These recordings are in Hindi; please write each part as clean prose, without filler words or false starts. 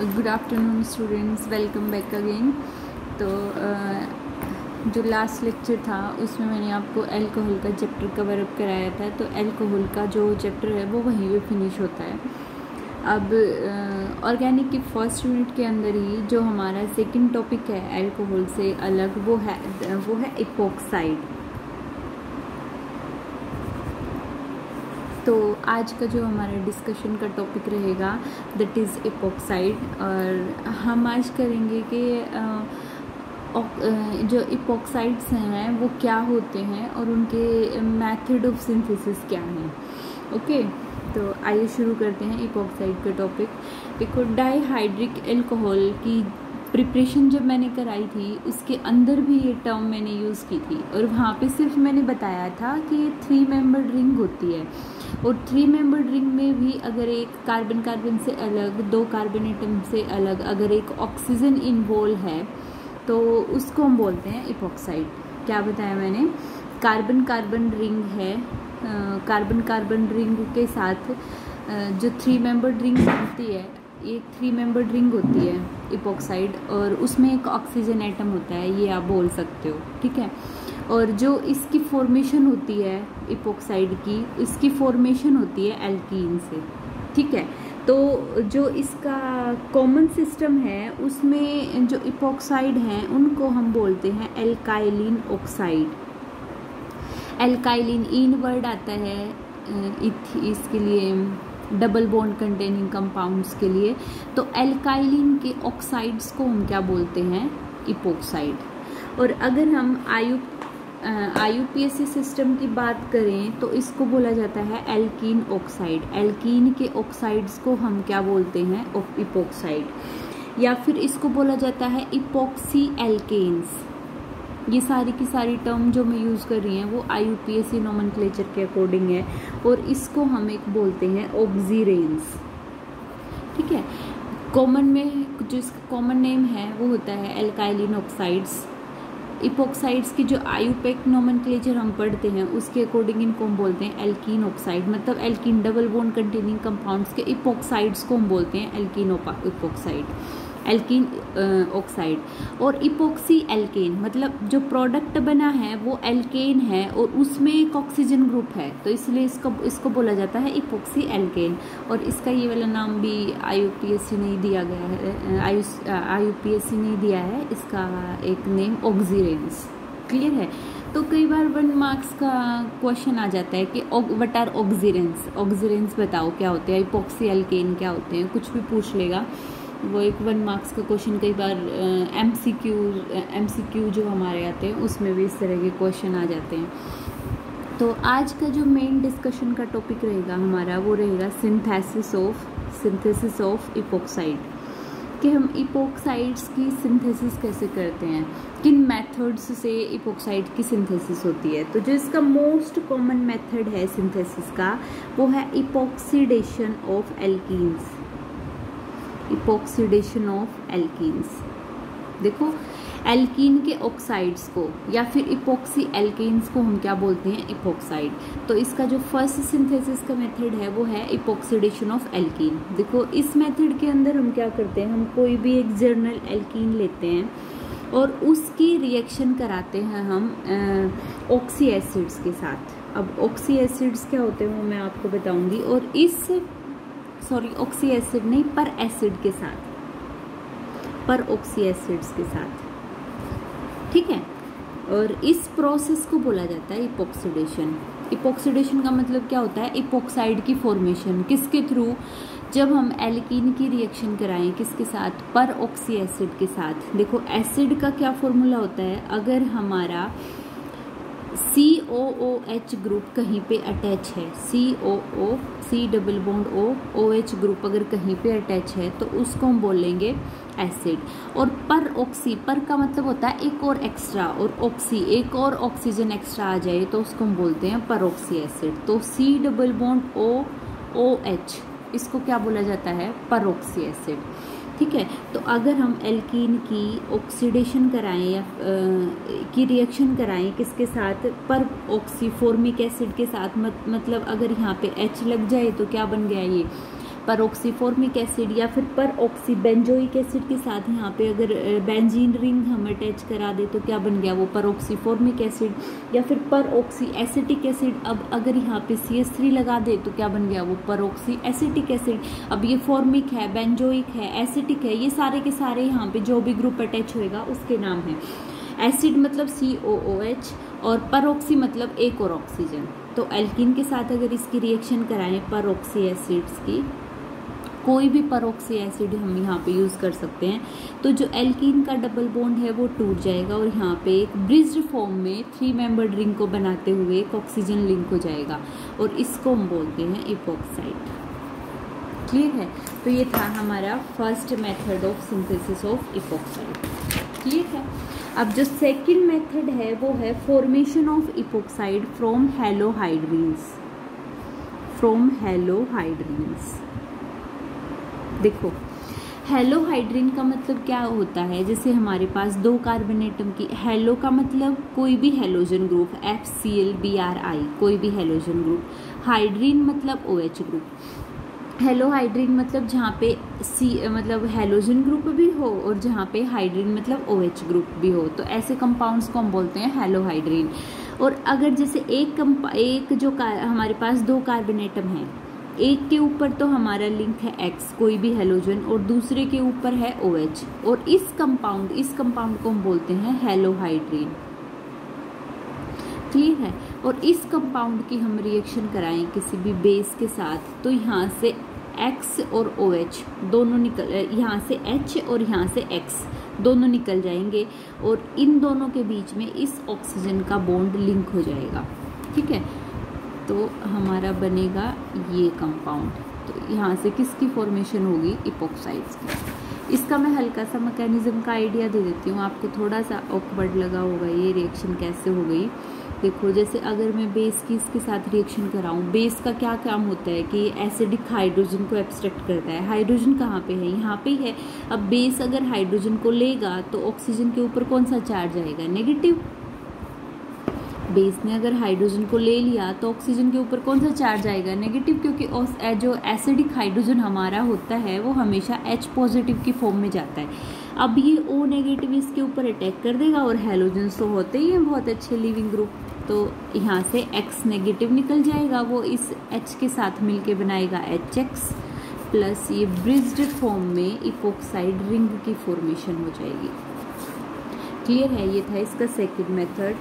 Good afternoon students, welcome back again. तो जो लास्ट लेक्चर था उसमें मैंने आपको अल्कोहल का चैप्टर कवर अप कराया था। तो अल्कोहल का जो चैप्टर है वो वहीं पे फिनिश होता है। अब ऑर्गेनिक की फर्स्ट यूनिट के अंदर ही जो हमारा सेकंड टॉपिक है अल्कोहल से अलग, वो है इपोक्साइड। तो आज का जो हमारा डिस्कशन का टॉपिक रहेगा दैट इज़ इपोक्साइड। और हम आज करेंगे कि जो इपोक्साइड्स हैं वो क्या होते हैं और उनके मेथड ऑफ सिंथेसिस क्या हैं। ओके, तो आइए शुरू करते हैं इपोक्साइड का टॉपिक। देखो, डाइहाइड्रिक अल्कोहल की प्रिपरेशन जब मैंने कराई थी उसके अंदर भी ये टर्म मैंने यूज़ की थी, और वहाँ पे सिर्फ मैंने बताया था कि 3 मेंबर्ड रिंग होती है, और 3 मेंबर्ड रिंग में भी अगर एक कार्बन कार्बन से अलग, 2 कार्बन एटम से अलग अगर एक ऑक्सीजन इन्वॉल्व है तो उसको हम बोलते हैं इपोक्साइड। क्या बताया मैंने? कार्बन कार्बन रिंग है, कार्बन कार्बन रिंग के साथ जो 3 मेंबर्ड रिंग बनती है, एक 3 मेंबर्ड रिंग होती है इपोक्साइड, और उसमें एक ऑक्सीजन एटम होता है, ये आप बोल सकते हो, ठीक है। और जो इसकी फॉर्मेशन होती है इपोक्साइड की, इसकी फॉर्मेशन होती है एल्कीन से, ठीक है। तो जो इसका कॉमन सिस्टम है उसमें जो इपोक्साइड हैं उनको हम बोलते हैं एल्काइलिन ऑक्साइड। एल्काइलिन इन वर्ड आता है इसके लिए, डबल बॉन्ड कंटेनिंग कंपाउंड्स के लिए। तो एल्काइलिन के ऑक्साइड्स को हम क्या बोलते हैं? इपोक्साइड। और अगर हम IUPAC सिस्टम की बात करें तो इसको बोला जाता है एल्कीन ऑक्साइड। एल्कीन के ऑक्साइड्स को हम क्या बोलते हैं? इपोक्साइड। या फिर इसको बोला जाता है इपोक्सी एल्केन्स। ये सारी की सारी टर्म जो मैं यूज़ कर रही हैं वो IUPAC नोमेनक्लेचर के अकॉर्डिंग है, और इसको हम एक बोलते हैं ऑक्सीरेंस, ठीक है। कॉमन में जो इसका कॉमन नेम है वो होता है एल्काइलिन ऑक्साइड्स। इपोक्साइड्स की जो IUPAC नोमेनक्लेचर हम पढ़ते हैं उसके अकॉर्डिंग इनको हम बोलते हैं एल्कीन ऑक्साइड। मतलब alkene double bond containing compounds के इपोक्साइड्स को हम बोलते हैं एल्कीन इपोक्साइड, एल्कीन ऑक्साइड। और इपोक्सी एल्केन मतलब जो प्रोडक्ट बना है वो एल्केन है और उसमें एक ऑक्सीजन ग्रुप है, तो इसलिए इसको बोला जाता है इपोक्सी एल्केन। और इसका ये वाला नाम भी IUPAC नहीं दिया गया है, IUPAC नहीं दिया है, इसका एक नेम ऑक्सीरेंस। क्लियर है? तो कई बार 1 मार्क्स का क्वेश्चन आ जाता है कि व्हाट आर ऑक्सीरेंस, ऑक्सीरेंस बताओ क्या होते हैं, इपोक्सी एल्केन क्या होते हैं, कुछ भी पूछ लेगा। वो एक 1 मार्क्स का क्वेश्चन कई बार MCQ जो हमारे आते हैं उसमें भी इस तरह के क्वेश्चन आ जाते हैं। तो आज का जो मेन डिस्कशन का टॉपिक रहेगा हमारा वो रहेगा सिंथेसिस ऑफ इपोक्साइड, कि हम इपोक्साइड्स की सिंथेसिस कैसे करते हैं, किन मेथड्स से इपोक्साइड की सिंथेसिस होती है। तो जो इसका मोस्ट कॉमन मेथड है सिंथेसिस का वो है epoxidation of alkenes. Epoxidation of alkenes. देखो, एल्कीन के ऑक्साइड्स को या फिर इपोक्सी एल्केन्स को हम क्या बोलते हैं? इपोक्साइड। तो इसका जो फर्स्ट सिंथेसिस का मेथड है वो है इपोक्सीडेशन ऑफ एल्कीन। देखो, इस मेथड के अंदर हम क्या करते हैं, हम कोई भी एक जर्नल एल्कीन लेते हैं और उसकी रिएक्शन कराते हैं हम ऑक्सी एसिड्स के साथ। अब ऑक्सी एसिड्स क्या होते हैं वो मैं आपको बताऊंगी, और ऑक्सी एसिड नहीं, पर एसिड के साथ, पर ऑक्सी एसिड्स के साथ, ठीक है। और इस प्रोसेस को बोला जाता है इपोक्सीडेशन। इपोक्सीडेशन का मतलब क्या होता है? इपोक्साइड की फॉर्मेशन किसके थ्रू? जब हम एल्कीन की रिएक्शन कराएं किसके साथ? पर ऑक्सी एसिड के साथ। देखो, एसिड का क्या फॉर्मूला होता है? अगर हमारा COOH ग्रुप कहीं पे अटैच है, C double bond OH group अगर कहीं पे अटैच है तो उसको हम बोलेंगे एसिड। और पर ऑक्सी, पर का मतलब होता है एक और एक्स्ट्रा, और ऑक्सी एक और ऑक्सीजन एक्स्ट्रा आ जाए तो उसको हम बोलते हैं पर ऑक्सी एसिड। तो C डबल बॉन्ड OH इसको क्या बोला जाता है? पर ऑक्सी एसिड, ठीक है। तो अगर हम एल्कीन की ऑक्सीडेशन कराएं या की रिएक्शन कराएं किसके साथ? पर ऑक्सी फॉर्मिक एसिड के साथ, मतलब अगर यहाँ पे H लग जाए तो क्या बन गया? ये परऑक्सीफॉर्मिक एसिड या फिर परऑक्सी बेंजोइक एसिड के साथ यहाँ पे अगर बेंजीन रिंग हम अटैच करा दे तो क्या बन गया वो परऑक्सीफॉर्मिक एसिड, या फिर परऑक्सी एसिटिक एसिड। अब अगर यहाँ पे CH3 लगा दे तो क्या बन गया वो परऑक्सी एसिटिक एसिड। अब ये फॉर्मिक है, बेंजोइक है, एसिटिक है, ये सारे के सारे यहाँ पे जो भी ग्रुप अटैच होएगा उसके नाम है। एसिड मतलब COOH और परऑक्सी मतलब एक और ऑक्सीजन। तो एल्कीन के साथ अगर इसकी रिएक्शन कराएं परऑक्सी एसिड्स की, कोई भी परऑक्सी एसिड हम यहाँ पे यूज़ कर सकते हैं, तो जो एल्कीन का डबल बॉन्ड है वो टूट जाएगा और यहाँ पे एक ब्रिज्ड फॉर्म में 3 मेंबर्ड रिंग को बनाते हुए एक ऑक्सीजन लिंक हो जाएगा और इसको हम बोलते हैं इपॉक्साइड। क्लियर है? तो ये था हमारा first method of synthesis of epoxide. Clear है? अब जो सेकंड मेथड है वो है formation of epoxide from halohydrins. From halohydrins, देखो हैलोहाइड्रीन का मतलब क्या होता है, जैसे हमारे पास 2 कार्बन एटम की, हैलो का मतलब कोई भी हैलोजन ग्रुप, FCl-Bri कोई भी हैलोजन ग्रुप, हाइड्रीन मतलब OH ग्रुप। हेलोहाइड्रीन मतलब जहाँ पे मतलब हैलोजन ग्रुप भी हो और जहाँ पे हाइड्रीन मतलब OH ग्रुप भी हो, तो ऐसे कंपाउंड्स को हम बोलते हैं हेलोहाइड्रीन। और अगर जैसे एक जो हमारे पास 2 कार्बन एटम है, एक के ऊपर तो हमारा लिंक है X कोई भी हेलोजन और दूसरे के ऊपर है OH, और इस कंपाउंड को हम बोलते हैं हेलोहाइड्रीन। क्लियर है? और इस कंपाउंड की हम रिएक्शन कराएं किसी भी बेस के साथ तो यहाँ से X और OH दोनों निकल, यहाँ से H और यहाँ से X दोनों निकल जाएंगे और इन दोनों के बीच में इस ऑक्सीजन का बॉन्ड लिंक हो जाएगा। ठीक है? तो हमारा बनेगा ये कंपाउंड। तो यहाँ से किसकी फॉर्मेशन होगी? इपॉक्साइड्स की। इसका मैं हल्का सा मैकेनिज्म का आइडिया दे देती हूँ, आपको थोड़ा सा ऑकवर्ड लगा होगा ये रिएक्शन कैसे हो गई। देखो, जैसे अगर मैं बेस की इसके साथ रिएक्शन कराऊं, बेस का क्या काम होता है कि एसिडिक हाइड्रोजन को एब्स्ट्रैक्ट करता है। हाइड्रोजन कहाँ पे है? यहाँ पे ही है। अब बेस अगर हाइड्रोजन को लेगा तो ऑक्सीजन के ऊपर कौन सा चार्ज आएगा? नेगेटिव। बेस ने अगर हाइड्रोजन को ले लिया तो ऑक्सीजन के ऊपर कौन सा चार्ज आएगा? नेगेटिव, क्योंकि जो एसिडिक हाइड्रोजन हमारा होता है वो हमेशा H पॉजिटिव की फॉर्म में जाता है। अब ये O नेगेटिव इसके ऊपर अटैक कर देगा और हैलोजन्स तो होते ही हैं बहुत अच्छे लिविंग ग्रुप, तो यहाँ से X नेगेटिव निकल जाएगा, वो इस H के साथ मिलके बनाएगा HX प्लस ये ब्रिज्ड फॉर्म में इपॉक्साइड रिंग की फॉर्मेशन हो जाएगी। क्लियर है? ये था इसका सेकंड मेथड।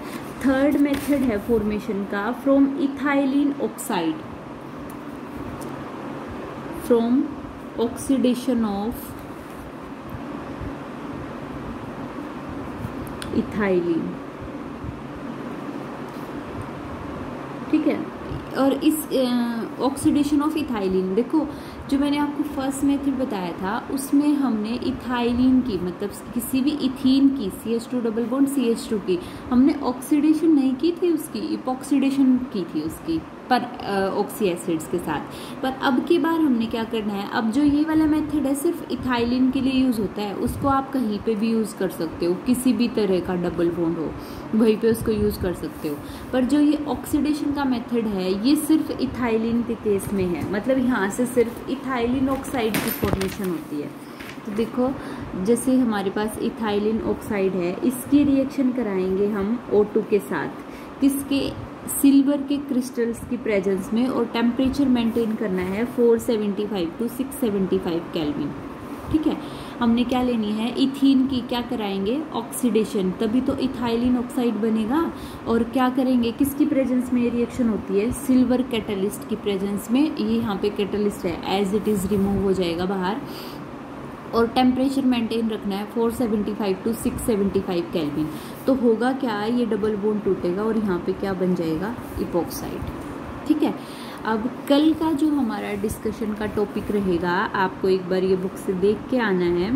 थर्ड मेथड है फॉर्मेशन का from ethylene oxide, from oxidation of ethylene. ठीक है? और इस ऑक्सीडेशन ऑफ इथाइलिन, देखो जो मैंने आपको फर्स्ट मेथड बताया था उसमें हमने इथाइलिन की मतलब किसी भी इथीन की CH2 डबल बॉन्ड CH2 की हमने ऑक्सीडेशन नहीं की थी, उसकी इपॉक्सीडेशन की थी उसकी पर ऑक्सी एसिड्स के साथ। पर अब की बार हमने क्या करना है, अब जो ये वाला मेथड है सिर्फ इथाइलिन के लिए यूज़ होता है, उसको आप कहीं पे भी यूज़ कर सकते हो, किसी भी तरह का डबल बॉन्ड हो वहीं पे उसको यूज़ कर सकते हो। पर जो ये ऑक्सीडेशन का मेथड है ये सिर्फ इथाइलिन के केस में है, मतलब यहाँ से सिर्फ इथाइलिन ऑक्साइड की फॉर्मेशन होती है। तो देखो जैसे हमारे पास इथाइलिन ऑक्साइड है, इसकी रिएक्शन कराएंगे हम O2 के साथ, किसके? सिल्वर के क्रिस्टल्स की प्रेजेंस में, और टेम्परेचर मेंटेन करना है 475 टू 675 केल्विन। ठीक है? हमने क्या लेनी है? इथीन की क्या कराएंगे? ऑक्सीडेशन, तभी तो इथाइलिन ऑक्साइड बनेगा। और क्या करेंगे? किसकी प्रेजेंस में ये रिएक्शन होती है? सिल्वर कैटलिस्ट की प्रेजेंस में। ये यहाँ पे कैटलिस्ट है, एज इट इज़ रिमूव हो जाएगा बाहर, और टेम्परेचर मेंटेन रखना है 475 टू 675 केल्विन। तो होगा क्या? ये डबल बॉन्ड टूटेगा और यहाँ पे क्या बन जाएगा? इपॉक्साइड। ठीक है? अब कल का जो हमारा डिस्कशन का टॉपिक रहेगा, आपको एक बार ये बुक से देख के आना है।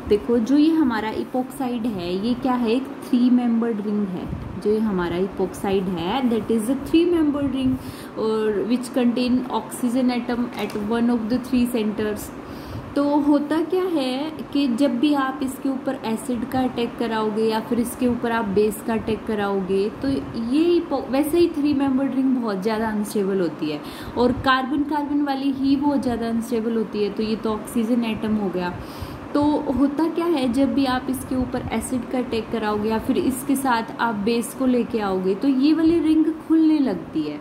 देखो जो ये हमारा इपॉक्साइड है ये क्या है? एक 3 मेंबर्ड रिंग है। जो ये हमारा इपॉक्साइड है that is a 3 membered ring और which contain oxygen atom at one of the 3 centres. तो होता क्या है कि जब भी आप इसके ऊपर एसिड का अटैक कराओगे या फिर इसके ऊपर आप बेस का अटैक कराओगे तो ये वैसे ही 3 मेंबर्ड रिंग बहुत ज़्यादा अनस्टेबल होती है और कार्बन कार्बन वाली ही बहुत ज़्यादा अनस्टेबल होती है। तो ये तो ऑक्सीजन एटम हो गया। तो होता क्या है, जब भी आप इसके ऊपर एसिड का अटैक कराओगे या फिर इसके साथ आप बेस को लेके आओगे तो ये वाली रिंग खुलने लगती है।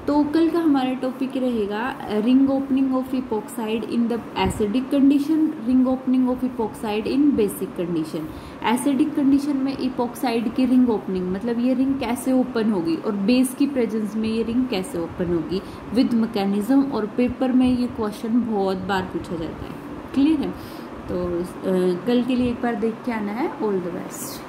तो कल का हमारा टॉपिक रहेगा ring opening of epoxide in the acidic condition, ring opening of epoxide in basic condition. Acidic condition में इपॉक्साइड की रिंग ओपनिंग मतलब ये रिंग कैसे ओपन होगी और बेस की प्रेजेंस में ये रिंग कैसे ओपन होगी विद मैकेनिज्म। और पेपर में ये क्वेश्चन बहुत बार पूछा जाता है। क्लियर है? तो कल के लिए एक बार देख के आना है। All the best.